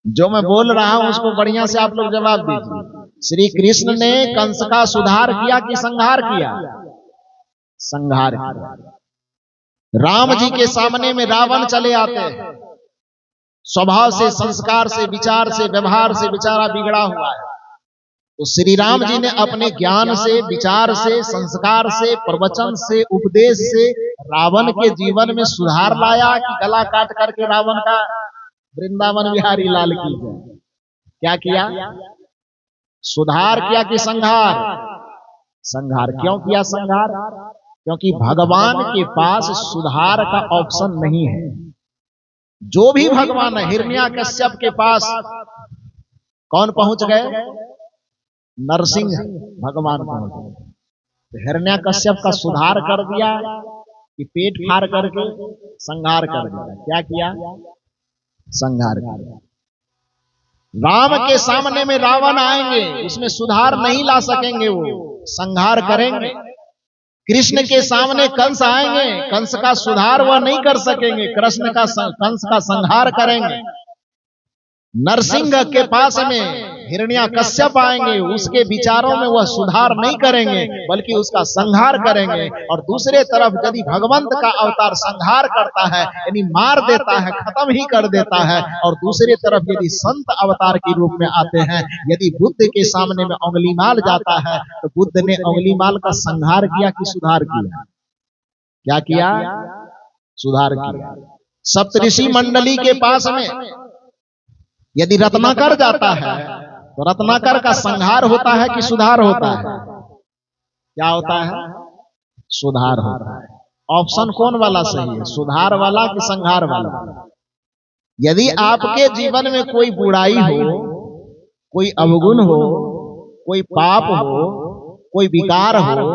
जो मैं बोल रहा हूं उसको बढ़िया से आप लोग जवाब दीजिए। श्री कृष्ण ने कंस का सुधार किया कि संहार किया? संहार किया। राम जी के सामने में रावण चले आते हैं, स्वभाव से, संस्कार से, विचार से, व्यवहार से बेचारा बिगड़ा हुआ है। तो श्री राम जी ने अपने ज्ञान से, विचार से, संस्कार से, प्रवचन से, उपदेश से रावण के जीवन में सुधार लाया कि गला काट करके रावण का वृंदावन बिहारी लाल की जय? क्या किया? सुधार किया कि संहार? संहार। क्यों किया संहार? क्योंकि भगवान के पास सुधार का ऑप्शन नहीं है। जो भी भगवान है, हिरण्याकश्यप के पास कौन पहुंच गए? नरसिंह भगवान पहुंच गए। हिरण्याकश्यप का सुधार कर दिया कि पेट फाड़ करके संहार कर दिया? क्या किया? संहार किया। राम के सामने में रावण आएंगे, उसमें सुधार नहीं ला सकेंगे, वो संहार करेंगे। कृष्ण के सामने कंस आएंगे, कंस का सुधार वह नहीं कर सकेंगे, कंस का संहार करेंगे। नरसिंह के पास में हिरण्याकश्यप आएंगे, उसके विचारों में वह सुधार नहीं करेंगे बल्कि उसका संहार करेंगे। और दूसरे तरफ यदि भगवंत का अवतार संहार करता है, यानी मार देता है, खत्म ही कर देता है, और दूसरे तरफ यदि संत अवतार के रूप में आते हैं, यदि बुद्ध के सामने में अंगुलीमाल जाता है तो बुद्ध ने अंगुलीमाल का संहार किया कि सुधार किया? क्या किया? सुधार किया। सप्तऋषि मंडली के पास में यदि रत्नाकर जाता है तो रत्नाकर का संहार होता है कि सुधार होता है? क्या होता है? सुधार होता है। ऑप्शन कौन वाला सही है, सुधार वाला कि संहार वाला? यदि आपके जीवन में कोई बुराई हो, कोई अवगुण हो, कोई पाप हो, कोई विकार हो,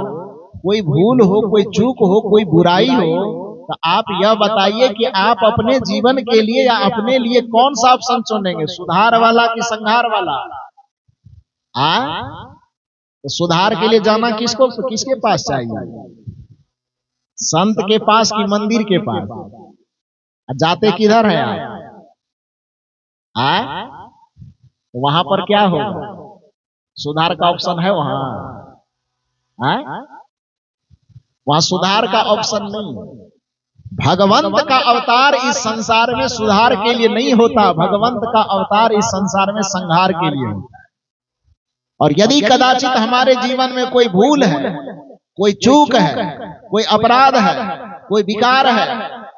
कोई भूल हो, कोई चूक हो, कोई बुराई हो, तो आप यह बताइए कि आप अपने जीवन के लिए या अपने लिए कौन सा ऑप्शन चुनेंगे, सुधार वाला कि संहार वाला? तो सुधार के लिए जाना किसके पास चाहिए? संत के पास कि मंदिर के पास? जाते किधर है आप? तो वहां पर क्या होगा? सुधार का ऑप्शन है वहां? वहां सुधार का ऑप्शन नहीं है। भगवंत का अवतार इस संसार में सुधार के लिए नहीं होता, भगवंत का अवतार इस संसार में संहार के लिए होता है। और यदि कदाचित हमारे जीवन में कोई भूल है, कोई चूक है, कोई अपराध है, कोई विकार है,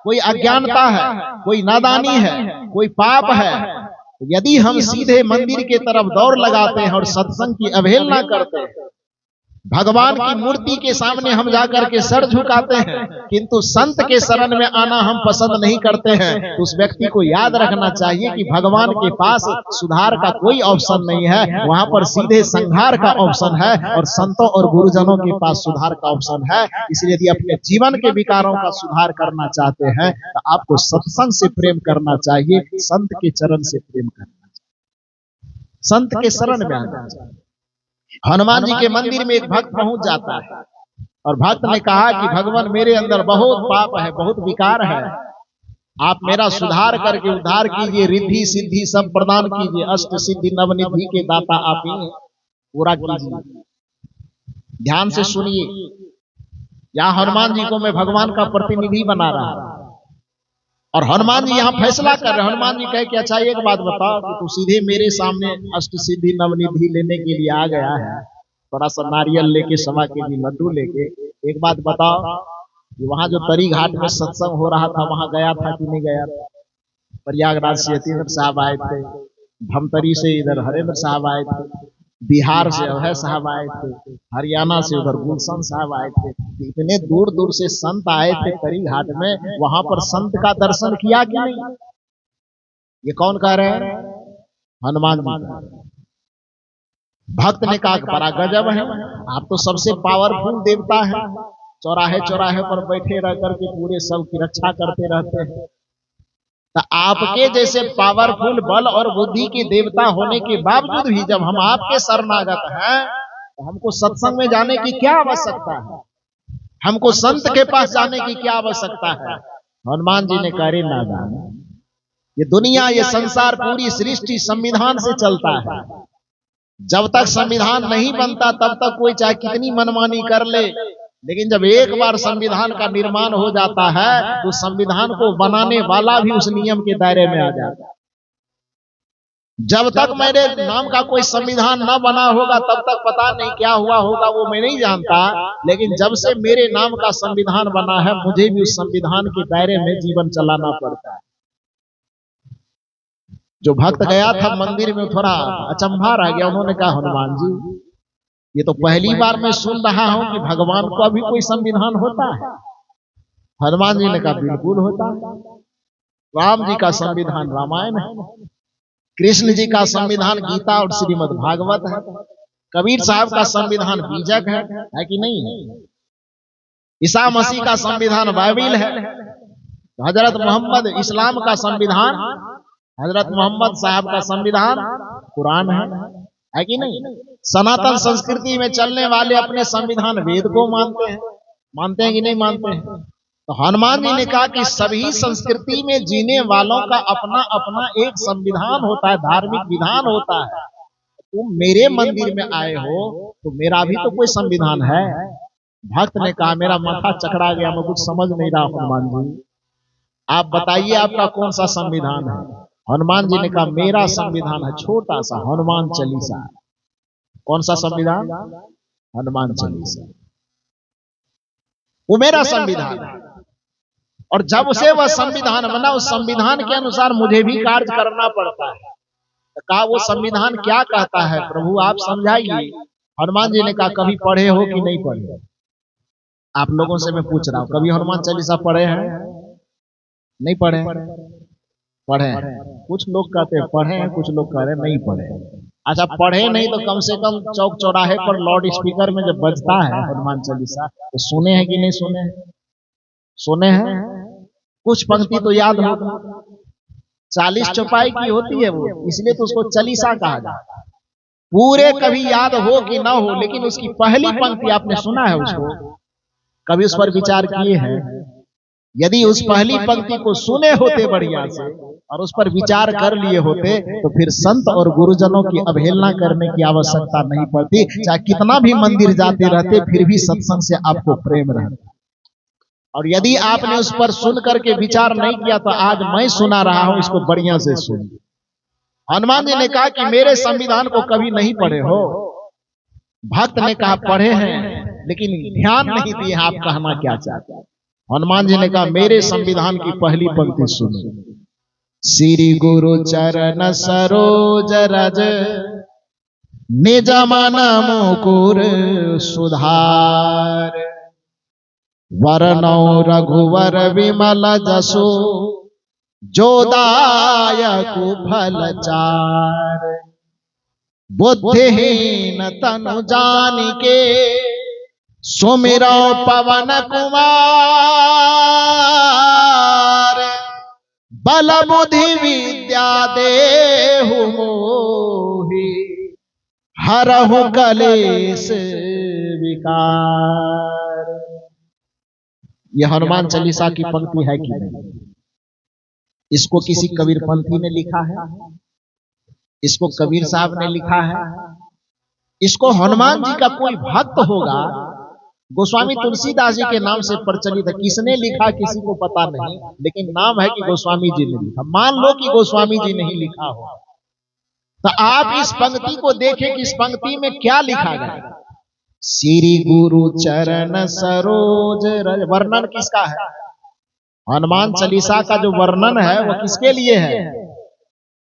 कोई अज्ञानता है, कोई नादानी है, कोई पाप है, यदि हम सीधे मंदिर के तरफ दौड़ लगाते हैं और सत्संग की अवहेलना करते हैं, भगवान की मूर्ति के सामने हम जाकर के सर झुकाते हैं, किंतु संत के शरण में आना हम पसंद नहीं करते हैं, तो उस व्यक्ति को याद रखना चाहिए कि भगवान के पास सुधार का कोई ऑप्शन नहीं है, वहां पर सीधे संहार का ऑप्शन है। और संतों और गुरुजनों के पास सुधार का ऑप्शन है। इसलिए यदि अपने जीवन के विकारों का सुधार करना चाहते हैं तो आपको सत्संग से प्रेम करना चाहिए, संत के चरण से प्रेम करना चाहिए, संत के शरण में आना चाहिए। हनुमान जी के मंदिर में एक भक्त पहुंच जाता है और भक्त ने कहा कि भगवान, मेरे अंदर बहुत पाप है, बहुत विकार है, आप मेरा सुधार करके उद्धार कीजिए, रिद्धि सिद्धि सब प्रदान कीजिए, अष्ट सिद्धि नवनिधि के दाता आप ही पूरा कीजिए। ध्यान से सुनिए, यहाँ हनुमान जी को मैं भगवान का प्रतिनिधि बना रहा हूं और हनुमान जी यहाँ फैसला कर रहे। हनुमान जी कहे कि अच्छा एक बात बताओ कि तू सीधे मेरे सामने अष्ट सिद्धि नवनिधि लेने के लिए आ गया है, थोड़ा सा नारियल लेके, सवा केजी लड्डू लेके, एक बात बताओ कि वहां जो तरी घाट में सत्संग हो रहा था वहां गया था कि नहीं गया था? प्रयागराज से यतीन्द्र साहब आए थे, धमतरी से इधर हरेंद्र साहब आए थे, बिहार से अभय साहब आए थे, हरियाणा से उधर गुलशन साहब आए थे, इतने दूर दूर से संत आए थे तरी घाट में, वहां पर संत का दर्शन किया कि नहीं? ये कौन कह रहे हैं? हनुमान जी। भक्त ने कहा बड़ा गजब है, आप तो सबसे पावरफुल देवता है, चौराहे चौराहे पर बैठे रह करके पूरे सब की रक्षा करते रहते हैं, तो आपके जैसे पावरफुल बल और बुद्धि के देवता होने के बावजूद भी जब हम आपके शरणागत हैं तो हमको सत्संग में जाने की क्या आवश्यकता है, हमको संत के पास जाने की क्या आवश्यकता है? हनुमान जी ने कहा, नादान, ये दुनिया, ये संसार, पूरी सृष्टि संविधान से चलता है। जब तक संविधान नहीं बनता तब तक कोई चाहे कितनी मनमानी कर ले, लेकिन जब एक बार संविधान का निर्माण हो जाता है तो संविधान को बनाने वाला भी उस नियम के दायरे में आ जाता है। जब तक मेरे नाम का कोई संविधान न बना होगा तब तक पता नहीं क्या हुआ होगा, वो मैं नहीं जानता। लेकिन जब से मेरे नाम का संविधान बना है, मुझे भी उस संविधान के दायरे में जीवन चलाना पड़ता है। जो भक्त गया था मंदिर में, थोड़ा अचंभा रह गया। उन्होंने कहा, हनुमान जी, ये तो पहली बार मैं सुन रहा हूं कि भगवान का भी कोई संविधान होता है। हनुमान जी ने कहा, बिल्कुल होता है। राम जी का संविधान रामायण है, कृष्ण जी का संविधान गीता और श्रीमद् भागवत है, कबीर साहब का संविधान बीजक है कि नहीं? ईसा मसीह का संविधान बाइबिल है, हजरत मोहम्मद इस्लाम का संविधान, हजरत मोहम्मद साहब का संविधान कुरान है कि नहीं? सनातन संस्कृति में चलने वाले अपने संविधान वेद को मानते हैं कि नहीं मानते हैं? तो हनुमान जी ने कहा कि सभी संस्कृति में जीने वालों का अपना अपना एक संविधान होता है, धार्मिक विधान होता है। तुम मेरे मंदिर में आए हो तो मेरा भी तो कोई संविधान है। भक्त ने कहा, मेरा माथा चकरा गया, मैं कुछ समझ नहीं रहा। हनुमान जी, आप बताइए आपका कौन सा संविधान है? हनुमान जी ने कहा, मेरा संविधान है छोटा सा, हनुमान चालीसा। कौन सा संविधान? हनुमान चालीसा, वो मेरा संविधान है। और जब से वह संविधान बना, उस संविधान के अनुसार मुझे भी कार्य करना पड़ता है। तो कहा, वो संविधान क्या कहता है प्रभु, आप समझाइए। हनुमान जी ने कहा, कभी पढ़े हो कि नहीं पढ़े? आप लोगों से मैं पूछ रहा हूं, कभी हनुमान चालीसा पढ़े हैं? नहीं पढ़े? पढ़े हैं। कुछ लोग कहते हैं पढ़े हैं, कुछ लोग कह रहे हैं नहीं पढ़े। अच्छा, पढ़े नहीं तो कम से कम चौक चौराहे पर लाउड स्पीकर में जब बजता है हनुमान चालीसा तो सुने हैं कि नहीं सुने? सुने हैं। कुछ पंक्ति तो याद होगा, 40 चौपाई की होती है वो, इसलिए तो उसको चालीसा कहा जाता है। पूरे कभी याद हो कि ना हो, लेकिन उसकी पहली पंक्ति आपने सुना है उसको, कभी उस पर विचार किए हैं? यदि उस पहली पंक्ति को सुने होते बढ़िया से और उस पर विचार कर लिए होते तो फिर संत और गुरुजनों की अवहेलना करने की आवश्यकता नहीं पड़ती। चाहे कितना भी मंदिर जाते रहते, फिर भी सत्संग से आपको प्रेम रहता। और यदि आपने उस पर सुन करके विचार नहीं किया तो आज मैं सुना रहा हूं, इसको बढ़िया से सुनिए। हनुमान जी ने कहा कि मेरे संविधान को कभी नहीं पढ़े हो। भक्त ने कहा, पढ़े हैं लेकिन ध्यान नहीं दिए आप कहना क्या चाहते हैं। हनुमान जी ने कहा, मेरे संविधान की पहली पंक्ति सुनो। श्री गुरु चरण सरोज रज निज मन मुकुर सुधार, वरनौ रघुवर विमल जसु जो दायक फल चार, बुद्धिहीन तनु जानिके सुमिरो पवन कुमार, बल बुद्धि विद्या देहु मोहि, हरहु कलेश विकार। यह हनुमान चालीसा की पंक्ति है कि नहीं? इसको किसी कबीर पंथी ने लिखा है, इसको कबीर साहब ने लिखा है, इसको हनुमान जी का कोई भक्त होगा गोस्वामी तुलसीदास जी के नाम से प्रचलित है। किसने लिखा किसी को पता नहीं, लेकिन नाम है कि गोस्वामी जी ने लिखा। मान लो कि गोस्वामी जी नहीं लिखा हो तो आप इस पंक्ति को देखें कि इस पंक्ति में क्या लिखा गया। श्री गुरु चरण सरोज रज, वर्णन किसका है? हनुमान चालीसा का जो वर्णन है वो किसके लिए है?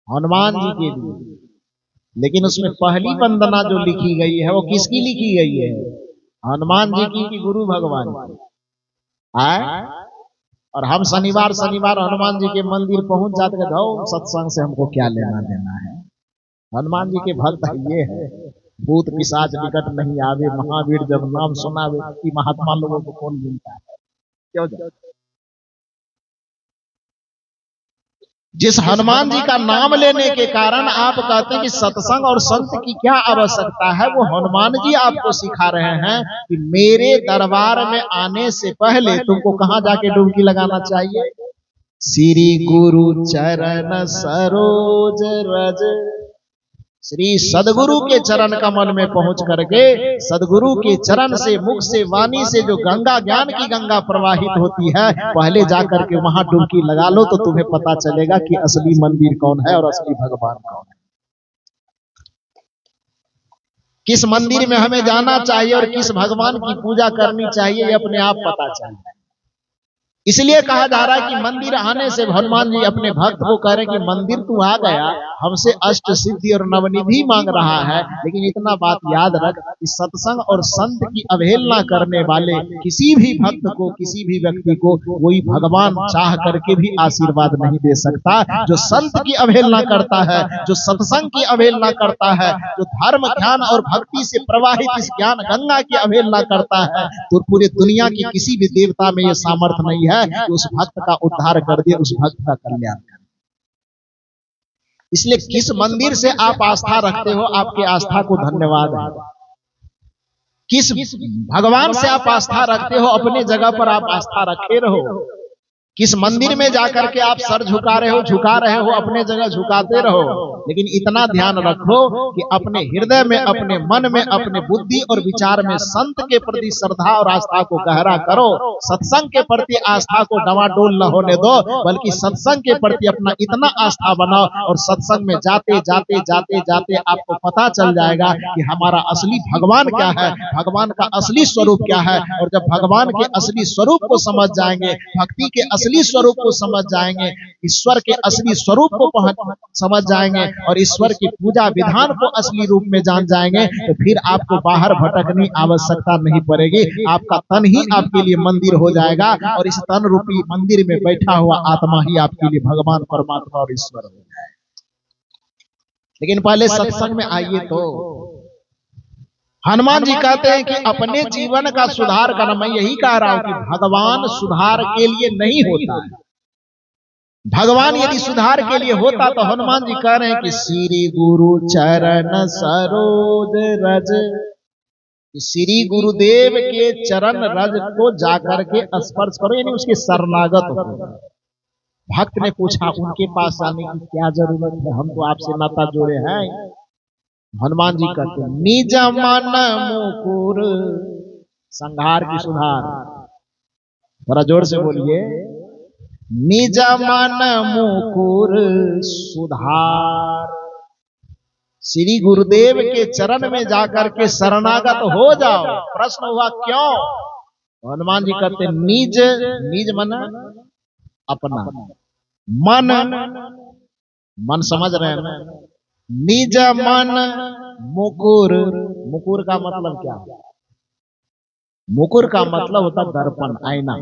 हनुमान जी के लिए। लेकिन उसमें पहली वंदना जो लिखी गई है वो किसकी लिखी गई है? हनुमान जी की, गुरु भगवान की। और हम शनिवार हनुमान जी के मंदिर पहुंच जाते हैं, सत्संग से हमको क्या लेना देना है। हनुमान जी के भक्त ये है, भूत पिशाच निकट नहीं आवे, महावीर जब नाम सुनावे, कि महात्मा लोगों को कौन मिलता है? क्यों? जिस हनुमान जी का नाम लेने के कारण आप कहते हैं कि सत्संग और संत की क्या आवश्यकता है, वो हनुमान जी आपको सिखा रहे हैं कि मेरे दरबार में आने से पहले तुमको कहां जाके डुबकी लगाना चाहिए? श्री गुरु चरण सरोज रज। श्री सदगुरु के चरण कमल में पहुंच करके सदगुरु के चरण से, मुख से, वाणी से जो गंगा, ज्ञान की गंगा प्रवाहित होती है, पहले जाकर के वहां डुबकी लगा लो तो तुम्हें पता चलेगा कि असली मंदिर कौन है और असली भगवान कौन है। किस मंदिर में हमें जाना चाहिए और किस भगवान की पूजा करनी चाहिए, ये अपने आप पता चाहिए। इसलिए कहा जा रहा है कि मंदिर आने से हनुमान जी अपने भक्त को कह रहे हैं कि मंदिर तू आ गया, हमसे अष्ट सिद्धि और नवनिधि मांग रहा है, लेकिन इतना बात याद रख कि सत्संग और संत की अवहेलना करने वाले किसी भी भक्त को, किसी भी व्यक्ति को कोई भगवान चाह करके भी आशीर्वाद नहीं दे सकता। जो संत की अवहेलना करता है, जो सत्संग की अवहेलना करता है, जो धर्म, ज्ञान और भक्ति से प्रवाहित इस ज्ञान गंगा की अवहेलना करता है, तो पूरी दुनिया की किसी भी देवता में यह सामर्थ्य नहीं है कि उस भक्त का उद्धार कर दे, उस भक्त का कल्याण कर दे। इसलिए किस मंदिर से आप आस्था रखते हो, आपके आस्था को धन्यवाद है। किस भगवान से आप आस्था रखते हो, अपने जगह पर आप आस्था रखे रहो। किस मंदिर में जाकर के आप सर झुका रहे हो, अपने जगह झुकाते रहो, लेकिन इतना ध्यान रखो कि अपने हृदय में, अपने मन में, अपने बुद्धि और विचार में संत के प्रति श्रद्धा और आस्था को गहरा करो। सत्संग के प्रति आस्था को डवाडोल न होने दो, बल्कि सत्संग के प्रति अपना इतना आस्था बनाओ और सत्संग में जाते जाते जाते जाते आपको पता चल जाएगा कि हमारा असली भगवान क्या है, भगवान का असली स्वरूप क्या है। और जब भगवान के असली स्वरूप को समझ जाएंगे, भक्ति के असली स्वरूप को समझ जाएंगे, ईश्वर के असली स्वरूप को समझ जाएंगे और ईश्वर की पूजा विधान को असली रूप में जान जाएंगे, तो फिर आपको बाहर भटकने की आवश्यकता नहीं पड़ेगी। आपका तन ही आपके लिए मंदिर हो जाएगा और इस तन रूपी मंदिर में बैठा हुआ आत्मा ही आपके लिए भगवान, परमात्मा और ईश्वर हो जाए। लेकिन पहले सत्संग में आइए। तो हनुमान जी कहते हैं कि अपने जीवन का सुधार करना, मैं यही कह रहा हूं कि भगवान सुधार के लिए नहीं होता है। भगवान यदि सुधार के लिए होता तो हनुमान जी कह रहे हैं कि श्री गुरु चरण सरोज रज। श्री गुरुदेव के चरण रज को जाकर के स्पर्श करो, यानी उसके शरणागत हो। भक्त ने पूछा उनके पास आने की क्या जरूरत है, हम तो आपसे नाता जोड़े हैं। हनुमान जी कहते निज मन मुकुर, संहार की सुधार, थोड़ा जोर से बोलिए, निज मन मुकुर सुधार। श्री गुरुदेव के चरण में जाकर के शरणागत हो जाओ। प्रश्न हुआ क्यों? हनुमान जी कहते निज, निज मन अपना, मन समझ रहे हैं ना, निज मन मुकुर। मुकुर का मतलब क्या? मुकुर का मतलब होता दर्पण, आईना।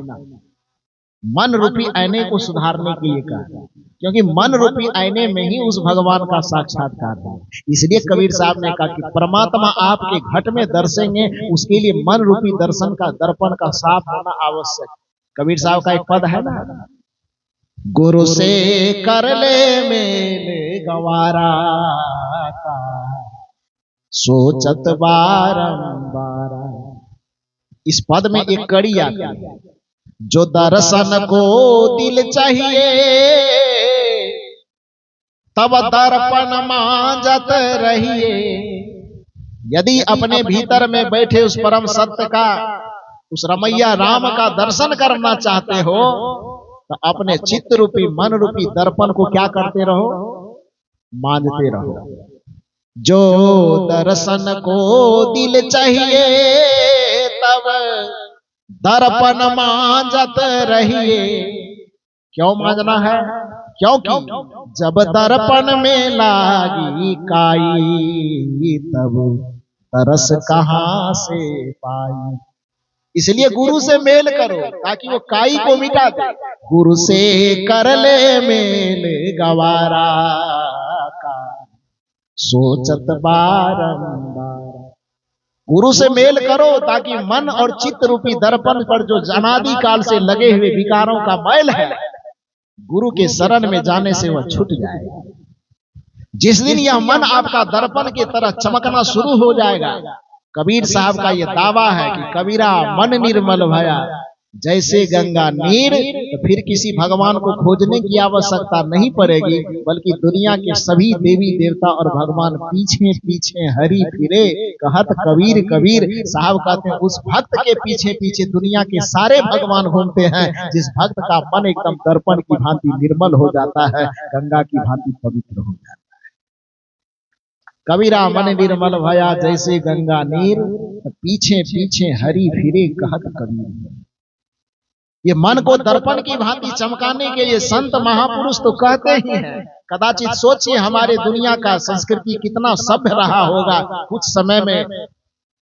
मन रूपी आईने को सुधारने के लिए कहा, क्योंकि मन रूपी आईने में ही उस भगवान का साक्षात्कार है। इसलिए कबीर साहब ने कहा कि परमात्मा आपके घट में दर्शेंगे, उसके लिए मन रूपी दर्शन का, दर्पण का साफ होना आवश्यक। कबीर साहब का एक पद है ना, गुरु से कर ले मेल गवारा का, सोचत बारंबार। इस पद में एक कड़ी आती है, जो दर्शन को दिल चाहिए तब दर्पण मांजत रहिए। यदि अपने भीतर में बैठे उस परम सत्य का, उस रमैया राम का दर्शन करना चाहते हो तो अपने चित्त रूपी, मन रूपी दर्पण को क्या करते रहो? मांजते रहो। जो दर्शन को दिल चाहिए तब दर्पण मांजत रहिए। क्यों मांजना है? क्योंकि जब दर्पण में लागी काई तब तरस कहां से पाई। इसलिए गुरु से मेल करो ताकि वो काई को मिटा दे। गुरु से कर ले मेल गवारा का, सोचत बारंबार। गुरु से मेल करो ताकि मन और चित्त रूपी दर्पण पर जो अनादि काल से लगे हुए विकारों का मैल है, गुरु के शरण में जाने से वह छूट जाएगा। जिस दिन यह मन आपका दर्पण की तरह चमकना शुरू हो जाएगा, कबीर साहब का यह दावा है कि कबीरा मन निर्मल भया, जैसे गंगा नीर, तो फिर किसी भगवान को खोजने की आवश्यकता नहीं पड़ेगी, बल्कि दुनिया के सभी देवी देवता और भगवान पीछे पीछे हरि फिरे। कहत कबीर कबीर, साहब कहते हैं उस भक्त के पीछे पीछे दुनिया के सारे भगवान घूमते हैं, जिस भक्त का मन एकदम दर्पण की भांति निर्मल हो जाता है, गंगा की भांति पवित्र हो जाता है। कबीरा मन निर्मल भया जैसे गंगा नीर, पीछे पीछे हरि फिरे कहत कबीर। ये मन को दर्पण की भांति चमकाने के लिए संत महापुरुष तो कहते ही हैं। कदाचित सोचिए हमारे दुनिया का संस्कृति कितना सभ्य रहा होगा। कुछ समय में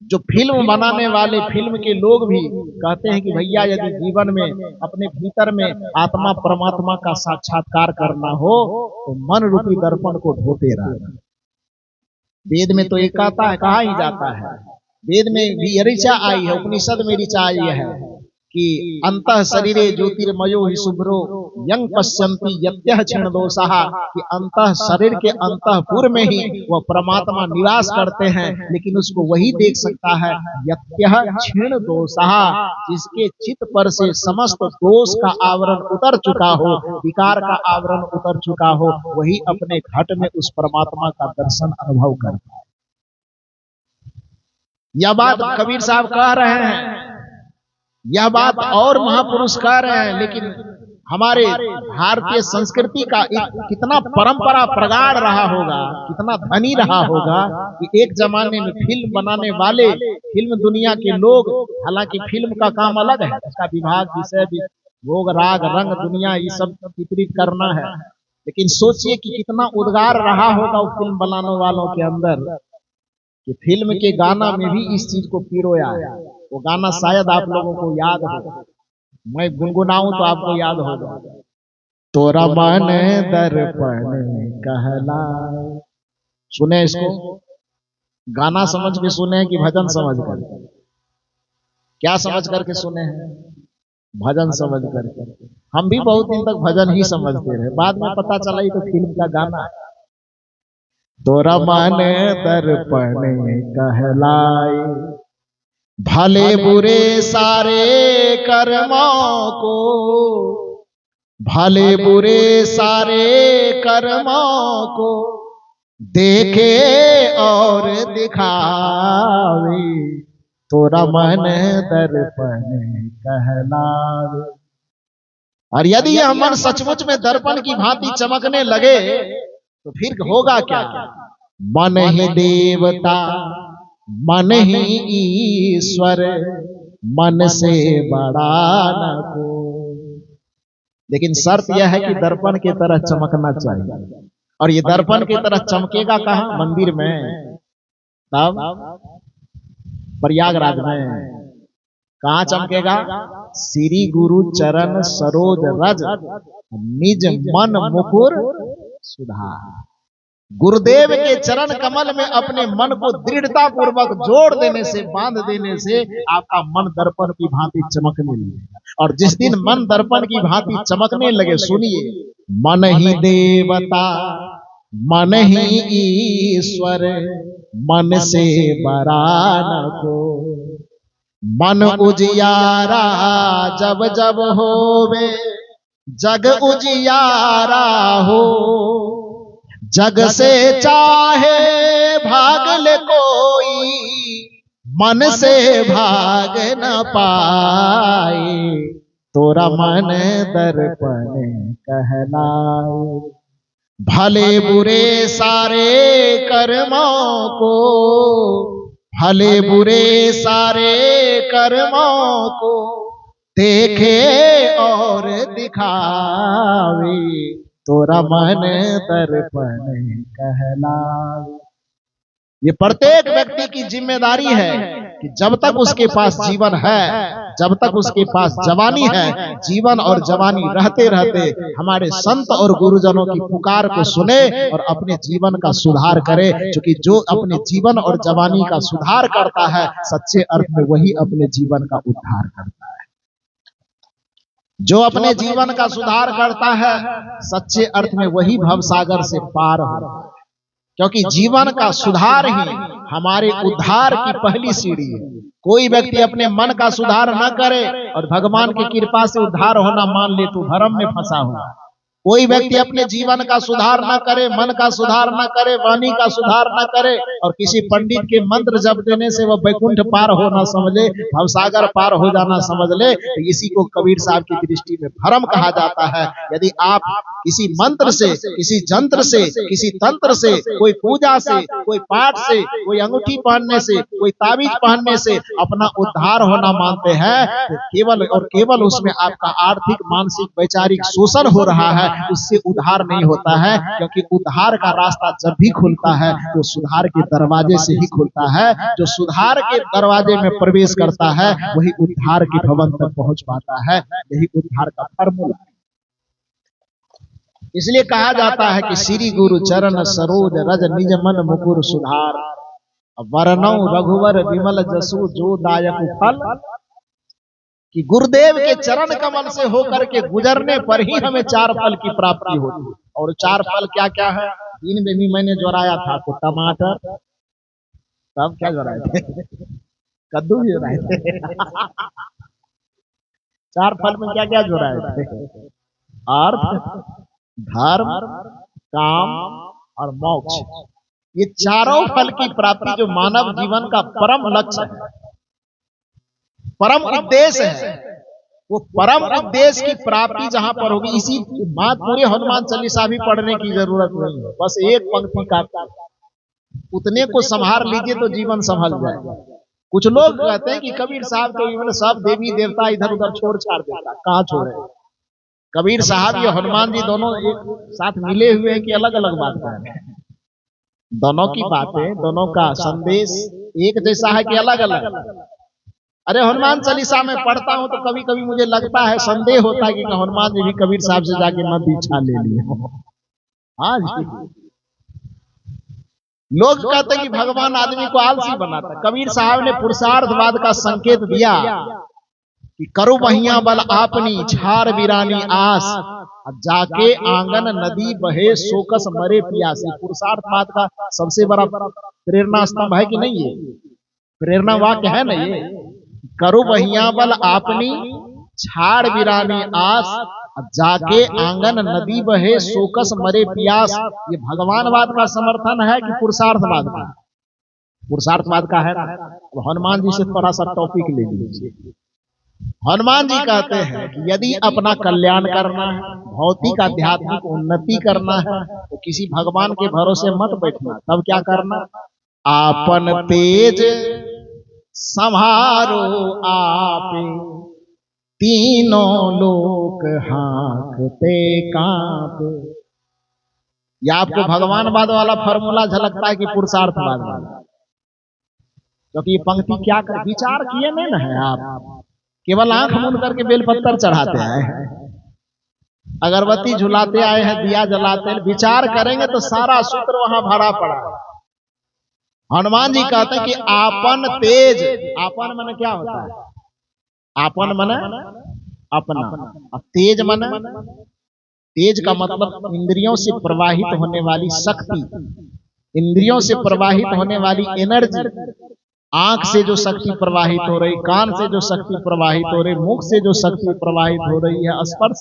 जो फिल्म बनाने वाले फिल्म के लोग भी कहते हैं कि भैया यदि जीवन में अपने भीतर में आत्मा परमात्मा का साक्षात्कार करना हो तो मन रूपी दर्पण को धोते रहना। वेद में तो एक कहता है, कहा ही जाता है, वेद में भी ऋचा आई है, उपनिषद में ऋचा आई है कि अंतः शरीरे ज्योतिर्मयो ही शुभ्रो यंग पश्यन्ति यत्यः क्षीण दोषः, कि अंतः शरीर के अंतःपुर में ही वह परमात्मा निवास करते हैं, लेकिन उसको वही देख सकता है यत्यः क्षीण दोषः, जिसके चित्त पर से समस्त दोष का आवरण उतर चुका हो, विकार का आवरण उतर चुका हो, वही अपने घट में उस परमात्मा का दर्शन अनुभव करता है। यह बात कबीर साहब कह रहे हैं, यह बात और महापुरुष कह रहे हैं, लेकिन हमारे भारतीय संस्कृति का कितना परंपरा प्रगाढ़ रहा होगा, कितना धनी रहा होगा कि एक जमाने में फिल्म बनाने वाले, फिल्म दुनिया के लोग, हालांकि फिल्म का काम अलग है, उसका विभाग, विषय, भोग, राग, रंग, दुनिया, ये सब विपरीत करना है, लेकिन सोचिए कि कितना उद्गार रहा होगा वो फिल्म बनाने वालों के अंदर कि फिल्म के गाना में भी इस चीज को पिरोया है। वो गाना शायद आप लोगों को याद हो, मैं गुनगुनाऊं तो आपको याद होगा। तोरा मन दर्पण कहला, सुने इसको, गाना समझ के सुने कि भजन समझ कर? क्या समझ करके सुने हैं? भजन समझ करके। हम भी बहुत दिन तक भजन ही समझते रहे, बाद में पता चला ये तो फिल्म का गाना है। तोरा मन दर्पण कहलाए, भले बुरे सारे कर्मों को, भले बुरे सारे कर्मों को देखे और दिखावे, तोरा मन दर्पण कहलावे। और यदि यह मन सचमुच में दर्पण की भांति चमकने लगे तो फिर होगा क्या? मन ही देवता, मन ही ईश्वर, मन से बड़ा न को। लेकिन शर्त यह है कि दर्पण की तरह चमकना चाहिए, और ये दर्पण की तरह चमकेगा कहाँ? मंदिर में, तब प्रयागराज में। कहाँ चमकेगा? श्री गुरु चरण सरोज रज, निज मन मुकुर सुधार। गुरुदेव के चरण कमल में अपने मन को दृढ़ता पूर्वक जोड़ देने से, बांध देने से आपका मन दर्पण की भांति चमकने लगेगा। और जिस दिन मन दर्पण की भांति चमकने लगे, सुनिए, मन ही देवता, मन ही ईश्वर, मन से बड़ा न को। मन उजियारा जब जब होवे, जग उजियारा हो, जग से चाहे भाग ले कोई, मन से भाग न पाए, तोरा मन दर्पण कहलाए। भले बुरे सारे कर्मों को, भले बुरे सारे कर्मों को देखे और दिखावे, तोरा मन दर्पण कहलावे। ये प्रत्येक व्यक्ति की जिम्मेदारी है कि जब तक उसके पास जीवन है, जब तक उसके पास जवानी है, जीवन और जवानी रहते रहते हमारे संत और गुरुजनों की पुकार को सुने और अपने जीवन का सुधार करे। क्योंकि जो अपने जीवन और जवानी का सुधार करता है, सच्चे अर्थ में वही अपने जीवन का उद्धार करता है। जो अपने जीवन का सुधार करता है, सच्चे अर्थ में वही भवसागर से पार होता है। क्योंकि जीवन का सुधार ही हमारे उद्धार की पहली सीढ़ी है। कोई व्यक्ति अपने मन का सुधार न करे और भगवान की कृपा से उद्धार होना मान ले तो भरम में फंसा हुआ। कोई व्यक्ति अपने जीवन का सुधार न करे, मन का सुधार न करे, वाणी का सुधार न करे और किसी पंडित के मंत्र जप देने से वह वैकुंठ पार होना समझ ले, भवसागर पार हो जाना समझ ले, तो इसी को कबीर साहब की दृष्टि में भ्रम कहा जाता है। यदि आप किसी मंत्र से, किसी जंत्र से, किसी तंत्र से, कोई पूजा से, कोई पाठ से, कोई अंगूठी पहनने से, कोई ताबीज पहनने से अपना उद्धार होना मानते हैं, तो केवल और केवल उसमें आपका आर्थिक, मानसिक, वैचारिक शोषण हो रहा है, उससे उद्धार नहीं होता है। क्योंकि उद्धार का रास्ता जब भी खुलता है तो सुधार के दरवाजे से ही खुलता है। जो सुधार के दरवाजे में प्रवेश करता है वही उद्धार के भवन तक पहुंच पाता है। यही उद्धार का फॉर्मूला है। इसलिए कहा जाता है कि श्री गुरु चरण सरोज रज निज मन मुकुर सुधार, वरनौ रघुवर विमल जसु जो दायक फल। कि गुरुदेव के चरण कमल से होकर के गुजरने पर ही हमें 4 फल की प्राप्ति होती है। और 4 फल क्या क्या है? दिन में भी मैंने जोराया था तो टमाटर, सब क्या जोराए थे? कद्दू भी जोराए थे। 4 फल में क्या क्या जोराए थे? अर्थ, धर्म, काम और मोक्ष। ये चारों फल की प्राप्ति जो मानव जीवन का परम लक्ष्य है, परम उद्देश्य है, वो परम उद्देश्य की प्राप्ति जहां पर होगी, इसी बात पूरे हनुमान चालीसा भी पढ़ने की जरूरत नहीं है। बस एक पंक्ति का उतने को संभार लीजिए तो जीवन संभल जाए। कुछ लोग कहते हैं कि कबीर साहब तो सब देवी देवता इधर उधर छोड़ छाड़ देता। कहाँ छोड़े? कबीर साहब या हनुमान जी दोनों एक साथ मिले हुए हैं कि अलग अलग बात है? दोनों की बातें, दोनों का संदेश एक जैसा है कि अलग अलग? अरे हनुमान चालीसा में पढ़ता हूं तो कभी कभी मुझे लगता है, संदेह होता है कि हनुमान जी भी कबीर साहब से जाके मत दीक्षा ले लिए। हाँ जी, लोग कहते हैं कि भगवान आदमी को आलसी बनाता है। कबीर साहब ने पुरुषार्थवाद का संकेत दिया कि करो बहिया बल आपनी छार बिरानी आस, जाके आंगन नदी बहे सोकस मरे पियासी। पुरुषार्थवाद का सबसे बड़ा प्रेरणा स्तंभ है कि नहीं? ये प्रेरणा वाक्य है ना ये, करो बहिया बल आपनी छाड़ बिरानी आस, जाके आंगन नदी बहे सोकस मरे पियास। ये भगवानवाद का समर्थन है कि पुरुषार्थवाद का? पुरुषार्थवाद का है। अब हनुमान जी से थोड़ा सा टॉपिक ले लीजिए। हनुमान जी कहते हैं कि यदि अपना कल्याण करना है, भौतिक आध्यात्मिक उन्नति करना है, तो किसी भगवान के भरोसे मत बैठना। तब क्या करना? आपन तेज संभारो आपे, तीनों लोक हांकते कांपे। या आपको भगवानवाद वाला फॉर्मूला झलकता है कि पुरुषार्थवाद वाला? क्योंकि ये पंक्ति क्या कर विचार किए नहीं ना है आप, केवल आंख मूंद करके बेलपत्तर चढ़ाते आए हैं, अगरबत्ती झुलाते आए हैं, दिया जलाते हैं। विचार करेंगे तो सारा सूत्र वहां भरा पड़ा है। हनुमान जी कहते हैं कि आपन तेज, आपन मन क्या होता है? आपन मन अपना, तेज मन, तेज का मतलब इंद्रियों से प्रवाहित होने वाली शक्ति, इंद्रियों से प्रवाहित होने वाली एनर्जी। आंख से जो शक्ति प्रवाहित हो रही, कान से जो शक्ति प्रवाहित हो रही, मुख से जो शक्ति प्रवाहित हो रही है, स्पर्श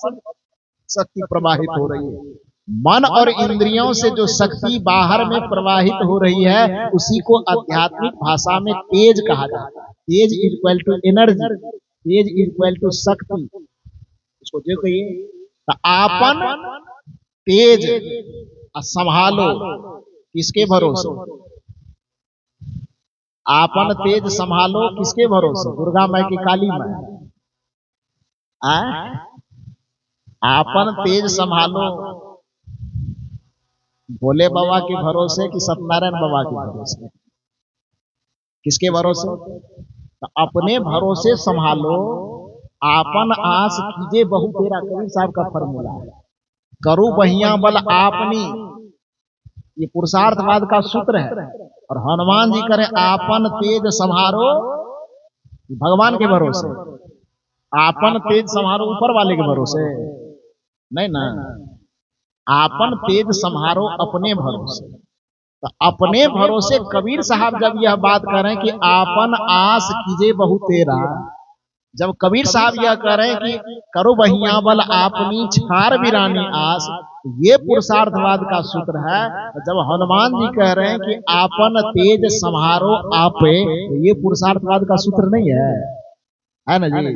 शक्ति प्रवाहित हो रही है, मन और इंद्रियों से जो शक्ति बाहर में प्रवाहित हो रही है, उसी को आध्यात्मिक भाषा में तेज कहा जाता है। तेज इक्वल टू एनर्जी, तेज इक्वल टू शक्ति। इसको जो कहिए तो आपन तेज संभालो, किसके भरोसे? आपन तेज संभालो किसके भरोसे? दुर्गा माई की काली माई। आपन तेज संभालो भोले बाबा के भरोसे कि सत्यनारायण बाबा के भरोसे? किसके भरोसे? तो अपने भरोसे संभालो। आपन आस कीजे बहु तेरा, कबीर साहब का फॉर्मूला है। करो बहिया बल आपनी, ये पुरुषार्थवाद का सूत्र है। और हनुमान जी करें आपन तेज संभारो भगवान के भरोसे। आपन तेज संभारो ऊपर वाले के भरोसे नहीं ना, आपन तेज संभारो अपने भरोसे। तो अपने भरोसे कबीर साहब जब यह बात करें कि आपन आस कीजे बहु तेरा, जब कबीर साहब यह कह रहे हैं कि करो बहिया बल आपनी छार बिरानी आस, ये पुरुषार्थवाद का सूत्र है। जब हनुमान जी कह रहे हैं कि आपन तेज संहारो आपे, तो ये पुरुषार्थवाद का सूत्र नहीं है ना जी।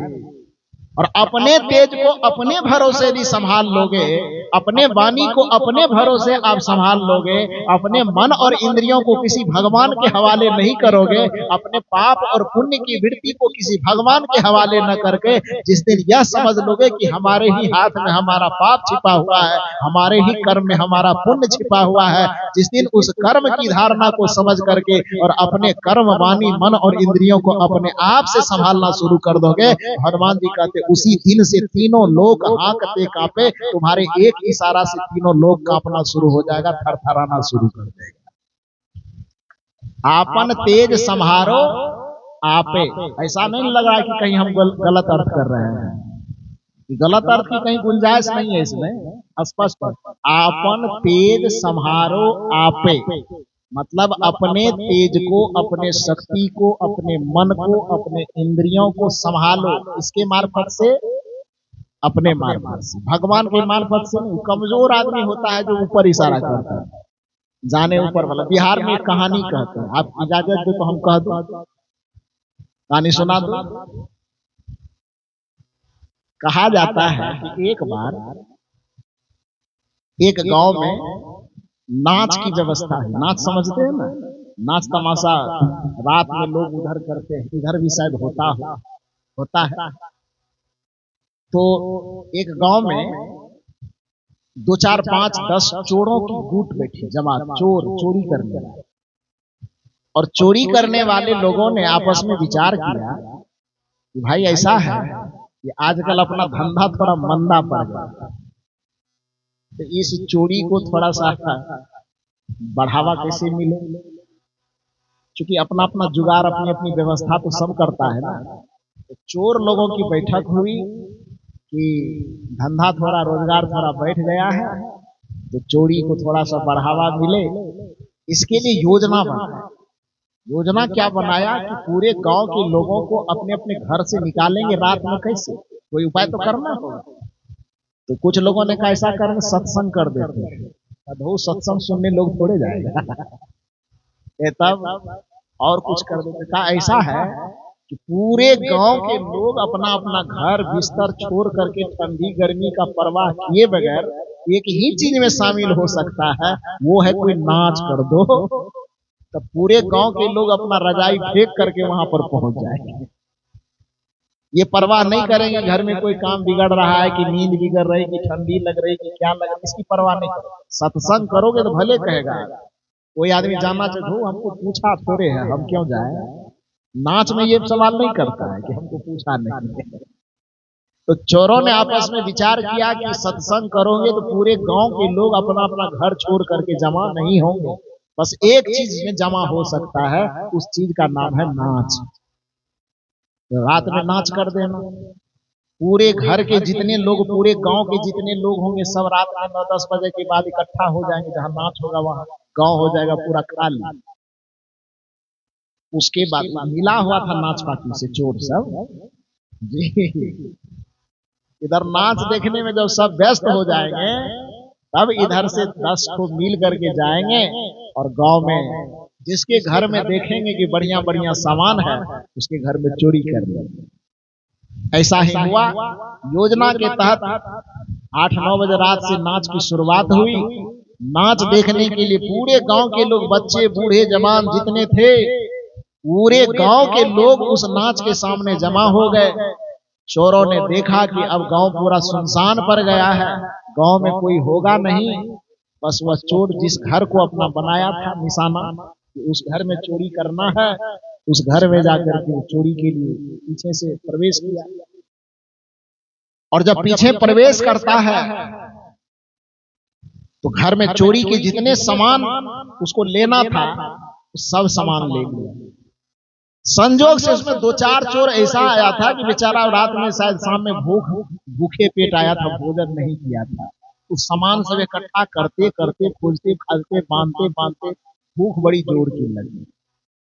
और अपने तेज को अपने भरोसे भी संभाल लोगे, अपने वाणी को अपने भरोसे आप संभाल लोगे, अपने मन और इंद्रियों को किसी भगवान के हवाले नहीं करोगे, अपने पाप और पुण्य की वृत्ति को किसी भगवान के हवाले न करके जिस दिन यह समझ लोगे कि हमारे ही हाथ में हमारा पाप छिपा हुआ है, हमारे ही कर्म में हमारा पुण्य छिपा हुआ है, जिस दिन उस कर्म की धारणा को समझ करके और अपने कर्म वाणी मन और इंद्रियों को अपने आप से संभालना शुरू कर दोगे, हनुमान जी कहते उसी दिन से तीनों लोग हाँकते कांपे, तुम्हारे एक इशारा से तीनों लोग कांपना शुरू हो जाएगा, थरथराना शुरू कर देगा। आपन तेज संहारो आपे, ऐसा नहीं लग रहा कि कहीं हम गलत अर्थ कर रहे हैं, गलत अर्थ की कहीं गुंजाइश नहीं है इसमें, स्पष्ट। आपन तेज संहारो आपे मतलब अपने तेज को, अपने शक्ति को, अपने मन को, अपने इंद्रियों को संभालो, इसके मार्फत से, अपने मार्फत से, भगवान के मार्फत से नहीं। कमजोर आदमी होता है जो ऊपर इशारा करता है, जाने ऊपर वाला। बिहार में एक कहानी कहते हैं, आप इजाजत दो तो हम कह दो, कहानी सुना दो। कहा जाता है कि एक बार एक गांव में नाच की व्यवस्था है। नाच समझते हैं ना, नाच तमाशा रात में लोग उधर करते हैं, इधर भी शायद होता है। तो एक गांव में 2 4 5 10 चोरों की गुट बैठी, जमात, चोर चोरी करने वाले। और चोरी करने वाले लोगों ने आपस में विचार किया कि भाई ऐसा है कि आजकल अपना धंधा थोड़ा मंदा पड़ गया, तो इस चोरी को थोड़ा सा बढ़ावा कैसे मिले, क्योंकि अपना अपना जुगाड़, अपनी अपनी व्यवस्था तो सब करता है ना। तो चोर लोगों की बैठक हुई कि धंधा थोड़ा, रोजगार थोड़ा बैठ गया है, तो चोरी को थोड़ा सा बढ़ावा मिले, इसके लिए योजना बनाया। योजना क्या बनाया कि पूरे गांव के लोगों को अपने अपने घर से निकालेंगे रात में, कैसे, कोई उपाय तो करना होगा। तो कुछ लोगों ने कहा ऐसा करेंगे, सत्संग कर देते हैं, सत्संग सुनने लोग थोड़े जाएगा तब और कुछ कर देते। कहा ऐसा है कि पूरे गांव के लोग अपना अपना घर बिस्तर छोड़ करके ठंडी गर्मी का परवाह किए बगैर एक ही चीज में शामिल हो सकता है, वो है कोई नाच कर दो। तब पूरे गांव के लोग अपना रजाई फेंक करके वहां पर पहुंच जाएंगे। ये परवाह नहीं करेंगे घर में कोई काम बिगड़ रहा है, कि नींद बिगड़ रही, कि ठंडी लग रही, कि क्या लग रही, इसकी परवाह नहीं करेंगे। सत्संग करोगे तो भले कहेगा कोई आदमी जाना चाहिए, हमको पूछा थोड़े है, हम क्यों जाए। नाच में ये सवाल नहीं करता है कि हमको पूछा नहीं। तो चोरों ने आपस में विचार किया कि सत्संग करोगे तो पूरे गांव के लोग अपना अपना घर छोड़ करके जमा नहीं होंगे, बस एक चीज में जमा हो सकता है, उस चीज का नाम है नाच। रात में नाच कर देना, पूरे घर के जितने लोग, पूरे गांव के जितने लोग होंगे सब रात में 9-10 बजे के बाद इकट्ठा हो जाएंगे, जहां नाच होगा वहां गांव हो जाएगा पूरा खाली। उसके बाद मिला हुआ था नाच पार्टी से चोर सब जी, इधर नाच देखने में जब सब व्यस्त हो जाएंगे, तब इधर से 10 को मिल करके जाएंगे और गांव में जिसके घर में देखेंगे कि बढ़िया बढ़िया सामान है, उसके घर में चोरी कर लेंगे। ऐसा ही हुआ। योजना के तहत 8-9 बजे रात से नाच की शुरुआत हुई। नाच देखने के लिए पूरे गांव के लोग, बच्चे बूढ़े जवान जितने थे, पूरे गांव के लोग उस नाच के सामने जमा हो गए। चोरों ने देखा कि अब गांव पूरा सुनसान पड़ गया है, गांव में कोई होगा नहीं, बस वह चोर जिस घर को अपना बनाया था निशाना, उस घर में चोरी करना है, उस घर में जाकर के चोरी के लिए पीछे से प्रवेश किया। और जब पीछे प्रवेश करता है तो घर में चोरी के जितने सामान उसको लेना था, सब सामान ले लिया। संजोग से उसमें 2-4 चोर ऐसा आया था कि बेचारा रात में शायद शाम में भूखे पेट आया था, भोजन नहीं किया था। उस सामान सब इकट्ठा करते करते, खोजते खाजते, बांधते बांधते भूख बड़ी जोर की लगी।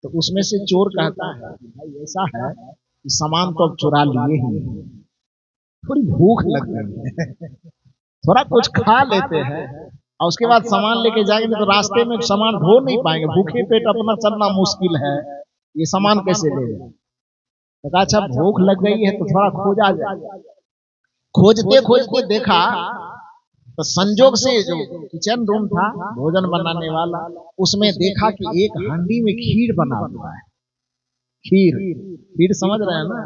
तो उसमें से चोर कहता है कि भाई ऐसा है कि सामान तो अब चुरा लिए ही, थोड़ी भूख लग गई है, थोड़ा कुछ खा लेते हैं और उसके बाद सामान लेके जाएंगे तो रास्ते में सामान ढो नहीं पाएंगे, भूखे पेट अपना चलना मुश्किल है, ये सामान कैसे ले जाए। तो कहा अच्छा भूख लग गई है तो थोड़ा खोजा जाए। खोजते खोजते देखा तो संजोग से जो किचन रूम था भोजन बनाने वाला, उसमें देखा कि एक हांडी में खीर बना हुआ है। खीर, खीर समझ रहे हैं ना?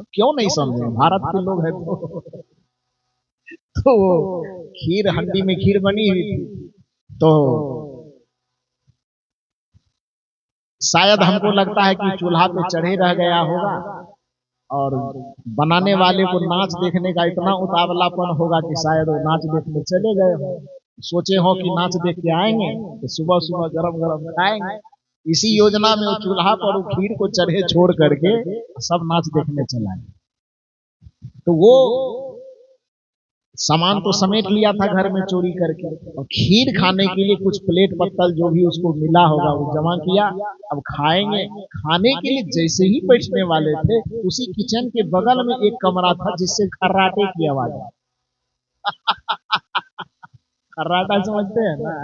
क्यों नहीं समझे, भारत के लोग हैं तो खीर, हंडी में खीर बनी हुई थी। तो शायद हमको लगता है कि चूल्हा पे चढ़े रह गया होगा और बनाने वाले को नाच देखने का इतना उतावलापन होगा कि शायद वो नाच देखने चले गए हो, सोचे हो कि नाच देख के आएंगे तो सुबह सुबह गरम गरम खाएंगे। इसी योजना में वो चूल्हा पर वो खीर को चढ़े छोड़ करके सब नाच देखने चला गए। तो वो सामान तो समेट लिया था घर में चोरी करके, और खीर खाने के लिए कुछ प्लेट पत्तल जो भी उसको मिला होगा वो जमा किया। अब खाएंगे, खाने के लिए जैसे ही बैठने वाले थे उसी किचन के बगल में एक कमरा था जिससे खर्राटे की आवाज खर्राटा समझते हैं ना?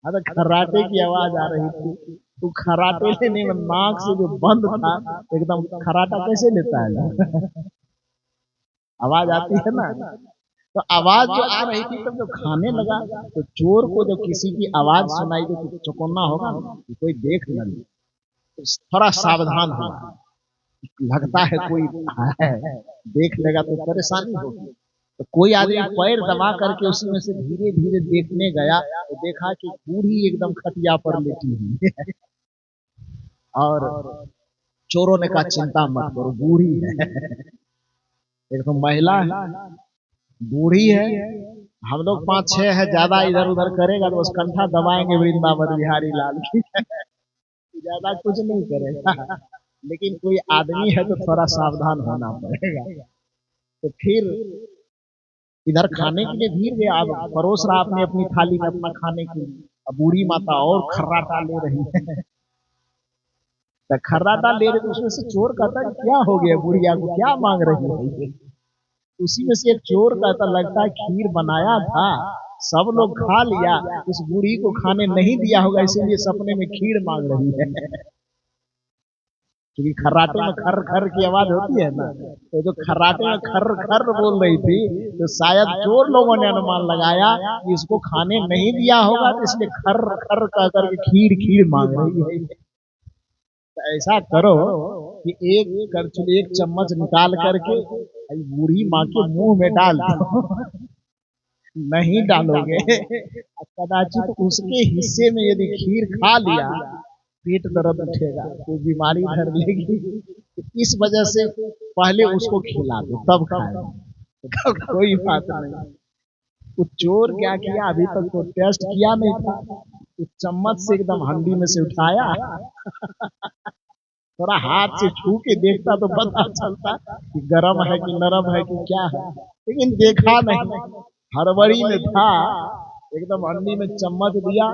हाँ, तो खर्राटे की आवाज आ रही थी। तो खर्राटे लेने में नाक से जो बंद था एकदम, खर्राटा कैसे लेता है आवाज आती है ना, तो आवाज जो आ रही थी तब जो खाने लगा तो चोर को जब किसी की आवाज सुनाई दे तो चौकन्ना होगा ना कि कोई देख न ले, तो थोड़ा सावधान हो, लगता है कोई है, देख लेगा तो परेशानी होगी। तो कोई आदमी पैर दबा करके उसी में से धीरे धीरे देखने गया तो देखा कि बूढ़ी एकदम खटिया पर लेटी हुई है और चोरों ने कहा चिंता मत करो, बूढ़ी है, एक तो महिला है, बूढ़ी है, हम लोग 5-6 है, ज्यादा इधर उधर करेगा तो बस कंठा दबाएंगे वृंदावन बिहारी लाल की ज्यादा कुछ नहीं करेगा, लेकिन कोई आदमी है तो थोड़ा सावधान होना पड़ेगा। तो फिर इधर खाने के लिए भीड़ गया, अब परोस रहा आपने अपनी थाली में अपना खाने के लिए, अब बूढ़ी माता और खर्राटा ले रही है तो खर्राटा ले रही तो उसमें से चोर कहता है क्या हो गया बुढ़िया को, क्या मांग रही है। उसी में से एक चोर कहता लगता है खीर बनाया था, सब लोग खा लिया, उस बूढ़ी को खाने नहीं दिया होगा इसीलिए सपने में खीर मांग रही है क्योंकि खर्राटे में खर खर की आवाज होती है ना, तो जो खर्राटे में खर खर बोल रही थी तो शायद चोर लोगों ने अनुमान लगाया कि इसको खाने नहीं दिया होगा तो इसलिए खर खर कह करके खीर खीर मांग रही है। तो ऐसा करो कि एक चम्मच निकाल करके बूढ़ी माँ के मुंह में डाल दो नहीं डालोगे कदाचित उसके हिस्से में यदि खीर खा लिया पेट दर्द उठेगा, कोई बीमारी धर लेगी, इस वजह से पहले उसको खिला दो तब खाएगा कोई बात नहीं। वो चोर क्या किया, अभी तक तो टेस्ट किया नहीं था, उस चम्मच से एकदम हंडी में से उठाया थोड़ा हाथ से छू के देखता तो पता चलता कि गरम है कि नरम है कि क्या है, लेकिन देखा नहीं, हड़बड़ी में था, एकदम हंडी में चम्मच दिया,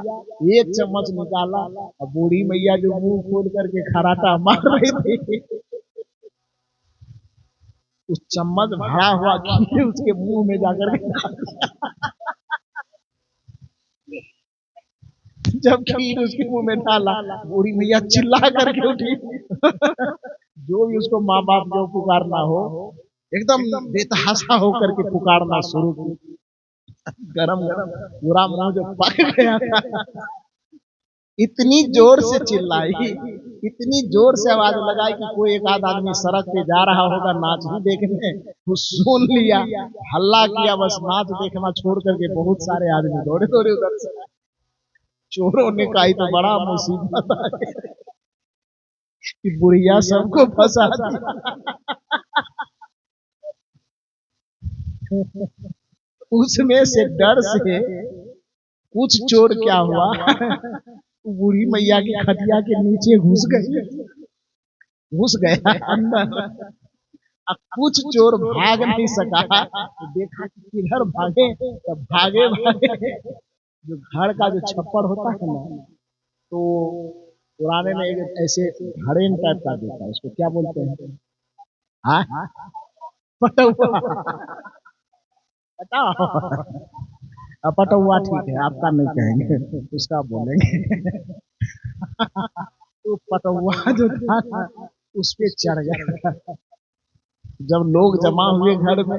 एक चम्मच निकाला और बूढ़ी मैया जो मुंह खोल करके खराटा मार रही थी उस चम्मच भरा हुआ खीर उसके मुंह में जाकर जब खीर उसके मुंह में डाला बूढ़ी मैया चिल्ला करके उठी जो भी उसको माँ बाप जो पुकारना हो एकदम बेतहाशा होकर के पुकारना शुरू की, गरम गरम पूरा मुंह जो पक गया था इतनी जोर से चिल्लाई, इतनी जोर से आवाज लगाई कि कोई एक आध आदमी सड़क पे जा रहा होगा नाच ही देखने, वो सुन लिया, हल्ला किया, बस नाच देखना छोड़ करके बहुत सारे आदमी दौड़े दौड़े उधर से, चोरों ने कहा तो बड़ा मुसीबत है कि बुढ़िया सबको फंसा दिया उसमें से डर से कुछ चोर क्या हुआ बूढ़ी मैया की खटिया के नीचे घुस गया अंदर, अब कुछ चोर भाग नहीं सका तो देखा कि किधर भागे, तो भागे भागे जो घर का जो छप्पर होता है ना, तो पुराने में एक ऐसे घड़ेन टाइप का देता है, उसको क्या बोलते हैं? हाँ, पटौआ। बताओ। पटौआ ठीक है, आपका नहीं कहेंगे, उसका बोलेंगे। तो पटौआ जो था ना, उस पे चढ़ गया। जब लोग जमा हुए घर में,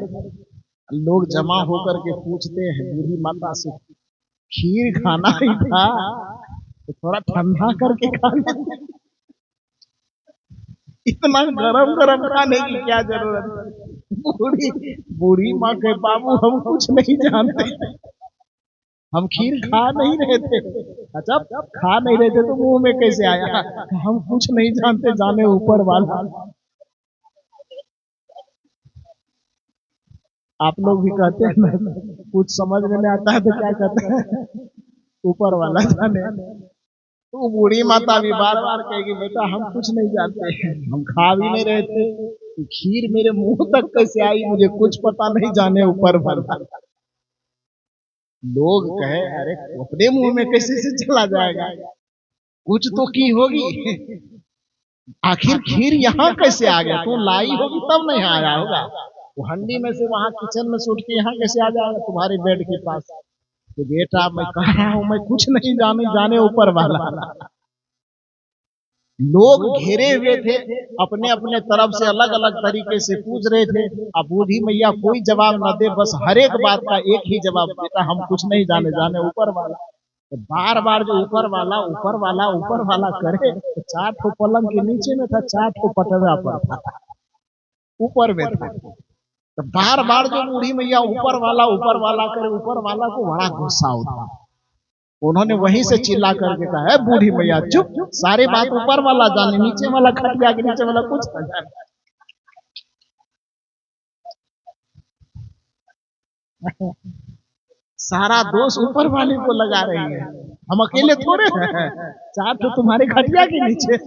लोग जमा होकर के पूछते हैं बूढ़ी माता से, खीर खाना ही था तो थोड़ा ठंडा करके खा लेते, इतना गरम गरम खाने की क्या जरूरत है? बूढ़ी बूढ़ी माँ के बाबू हम कुछ नहीं जानते, हम खीर खा नहीं रहे थे। अच्छा, खा नहीं रहे थे तो मुंह में कैसे आया? हम कुछ नहीं जानते, जाने ऊपर वाला। आप लोग भी कहते हैं ना, कुछ समझ में नहीं आता है तो क्या कहते हैं? ऊपर वाला जाने। तो बूढ़ी माता भी बार बार कहेगी, बेटा हम कुछ नहीं जानते, हम खा भी नहीं रहे थे, तो खीर मेरे मुंह तक कैसे आई मुझे कुछ पता नहीं, जाने ऊपर वाला। लोग कहे, अरे अपने मुंह में कैसे से चला जाएगा, कुछ तो की होगी, आखिर खीर यहाँ कैसे आ गया? तू लाई होगी तब नहीं आया होगा, वो हंडी में से वहां किचन में से उठ के यहाँ कैसे आ जाएगा तुम्हारे बेड के पास? तो बेटा मैं कह रहा हूं, मैं कुछ नहीं जाने, जाने ऊपर वाला। लोग घेरे हुए थे, अपने अपने तरफ से अलग अलग तरीके से पूछ रहे थे। अब बूढ़ी मैया कोई जवाब न दे, बस हर एक बात का एक ही जवाब, बेटा हम कुछ नहीं जाने, जाने ऊपर वाला। तो बार बार जो ऊपर वाला ऊपर वाला ऊपर वाला करे, तो 4 ठो पलंग के नीचे में था, 4 ठो पटवा पर था, ऊपर में था। तो बार बार जो बूढ़ी मैया ऊपर वाला करे, ऊपर वाला को बड़ा गुस्सा होता। उन्होंने वहीं से चिल्ला करके कहा, है बूढ़ी मैया चुप, सारे बात ऊपर वाला जाने, नीचे वाला खटिया के नीचे वाला कुछ न जाने। सारा दोष ऊपर वाले को लगा रही है, हम अकेले थोड़े हैं, 4 तो तुम्हारे खटिया के नीचे।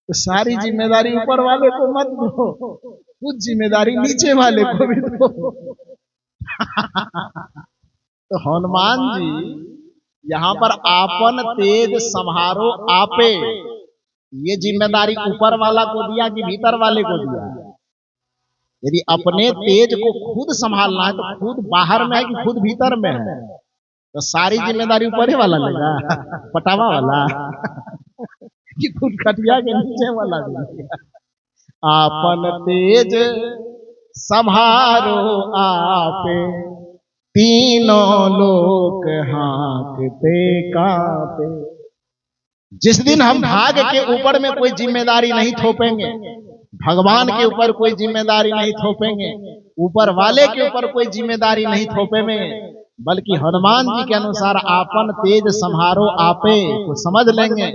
तो सारी जिम्मेदारी ऊपर वाले को मत दो, कुछ जिम्मेदारी नीचे वाले को भी दो। तो हनुमान जी यहाँ पर आपन तेज संहारो आपे, ये जिम्मेदारी ऊपर वाला को दिया कि भीतर वाले को दिया? यदि अपने तेज को खुद संभालना है तो खुद बाहर में है कि खुद भीतर में है? तो सारी जिम्मेदारी ऊपर वाला लेगा, पटावा वाला, कि खुद खटिया के नीचे वाला लेगा? आपन तेज संभारो आपे, तीनों लोक हाँकते कांपे। जिस दिन हम भाग के ऊपर में कोई जिम्मेदारी नहीं थोपेंगे, भगवान के ऊपर कोई जिम्मेदारी नहीं थोपेंगे, ऊपर वाले के ऊपर कोई जिम्मेदारी नहीं थोपेंगे, बल्कि हनुमान जी के अनुसार आपन तेज संहारो आपे को समझ लेंगे।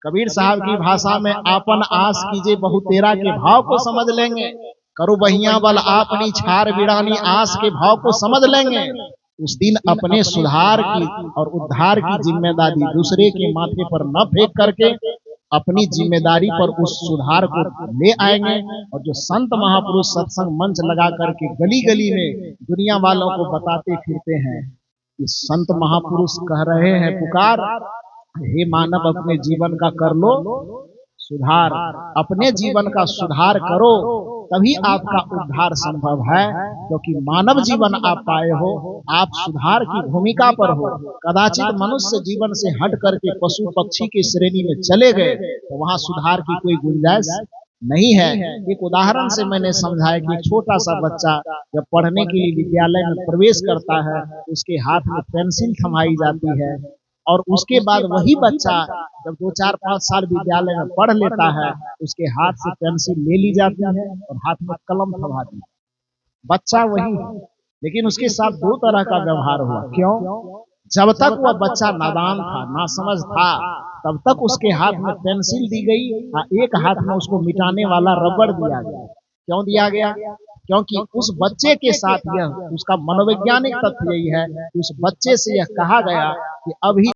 कबीर साहब की भाषा में आपन आस कीजिए बहु तेरा के भाव को समझ लेंगे। करो बहिया बल आपनी छार बिड़ानी आस के भाव को समझ लेंगे। उस दिन अपने सुधार की और उद्धार की जिम्मेदारी दूसरे के माथे पर न फेंक करके अपनी जिम्मेदारी पर उस सुधार को ले आएंगे। और जो संत महापुरुष सत्संग मंच लगा करके गली गली में दुनिया वालों को बताते फिरते हैं कि संत महापुरुष कह रहे हैं पुकार, हे मानव अपने जीवन का कर लो सुधार, अपने जीवन का सुधार करो, तभी आपका उद्धार संभव है। क्योंकि मानव जीवन आप पाए हो, आप सुधार की भूमिका पर हो। कदाचित मनुष्य जीवन से हट करके पशु पक्षी की श्रेणी में चले गए तो वहां सुधार की कोई गुंजाइश नहीं है। एक उदाहरण से मैंने समझाया कि छोटा सा बच्चा जब पढ़ने के लिए विद्यालय में प्रवेश करता है, उसके हाथ में पेंसिल थमाई जाती है, और उसके बाद वही बच्चा जब 2-4-5 साल विद्यालय में पढ़ लेता है, उसके हाथ से पेंसिल ले ली जाती है और हाथ में कलम थमा दी। बच्चा वही है, लेकिन उसके साथ 2 तरह का व्यवहार हुआ। क्यों? जब तक वह बच्चा नादान था, नासमझ था, तब तक उसके हाथ में पेंसिल दी गई और एक हाथ में उसको मिटाने वाला रबड़ दिया गया। क्यों दिया गया? क्योंकि उस बच्चे के साथ यह उसका मनोवैज्ञानिक तथ्य यही है कि उस बच्चे से यह कहा गया कि अभी